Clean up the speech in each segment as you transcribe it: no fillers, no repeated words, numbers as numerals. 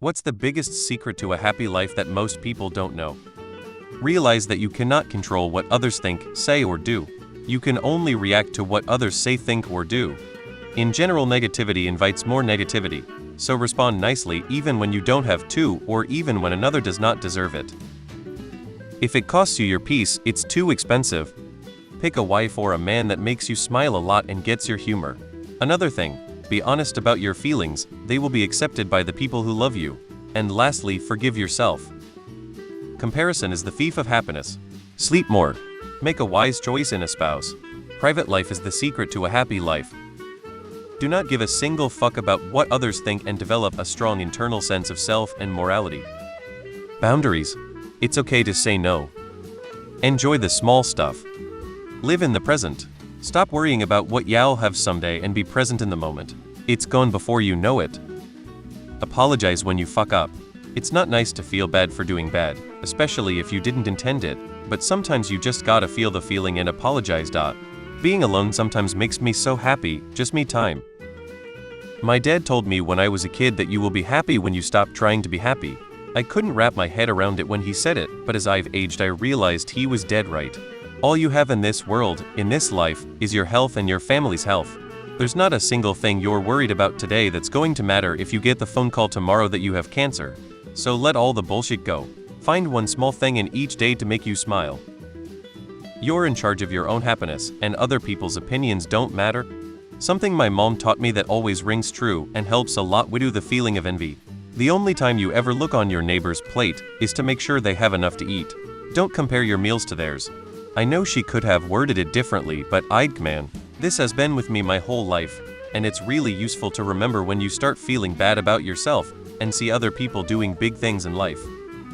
What's the biggest secret to a happy life that most people don't know? Realize that you cannot control what others think, say, or do. You can only react to what others say, think, or do. In general, negativity invites more negativity, so respond nicely even when you don't have to, or even when another does not deserve it. If it costs you your peace, it's too expensive. Pick a wife or a man that makes you smile a lot and gets your humor. Another thing, be honest about your feelings, they will be accepted by the people who love you. And lastly, forgive yourself. Comparison is the thief of happiness. Sleep more. Make a wise choice in a spouse. Private life is the secret to a happy life. Do not give a single fuck about what others think and develop a strong internal sense of self and morality. Boundaries. It's okay to say no. Enjoy the small stuff. Live in the present. Stop worrying about what you'll have someday and be present in the moment. It's gone before you know it. Apologize when you fuck up. It's not nice to feel bad for doing bad, especially if you didn't intend it, but sometimes you just gotta feel the feeling and apologize. Being alone sometimes makes me so happy, just me time. My dad told me when I was a kid that you will be happy when you stop trying to be happy. I couldn't wrap my head around it when he said it, but as I've aged I realized he was dead right. All you have in this world, in this life, is your health and your family's health. There's not a single thing you're worried about today that's going to matter if you get the phone call tomorrow that you have cancer. So let all the bullshit go. Find one small thing in each day to make you smile. You're in charge of your own happiness, and other people's opinions don't matter. Something my mom taught me that always rings true and helps a lot with the feeling of envy. The only time you ever look on your neighbor's plate is to make sure they have enough to eat. Don't compare your meals to theirs. I know she could have worded it differently, but man, this has been with me my whole life, and it's really useful to remember when you start feeling bad about yourself and see other people doing big things in life.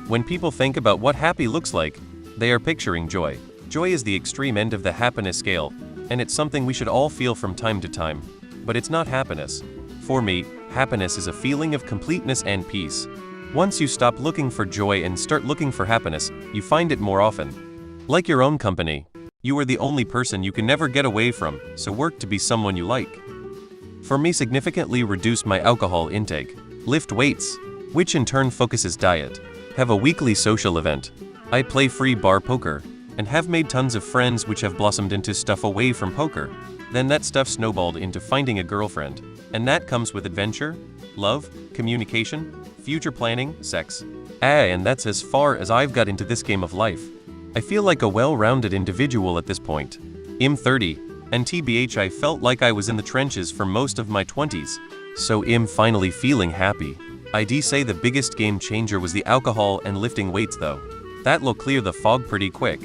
When people think about what happy looks like, they are picturing joy. Joy is the extreme end of the happiness scale, and it's something we should all feel from time to time. But it's not happiness. For me, happiness is a feeling of completeness and peace. Once you stop looking for joy and start looking for happiness, you find it more often. Like your own company. You are the only person you can never get away from, so work to be someone you like. For me, significantly reduce my alcohol intake. Lift weights, which in turn focuses diet. Have a weekly social event. I play free bar poker, and have made tons of friends which have blossomed into stuff away from poker. Then that stuff snowballed into finding a girlfriend. And that comes with adventure, love, communication, future planning, sex. And that's as far as I've got into this game of life. I feel like a well-rounded individual at this point. I'm 30, and TBH I felt like I was in the trenches for most of my 20s. So I'm finally feeling happy. I'd say the biggest game changer was the alcohol and lifting weights though. That'll clear the fog pretty quick.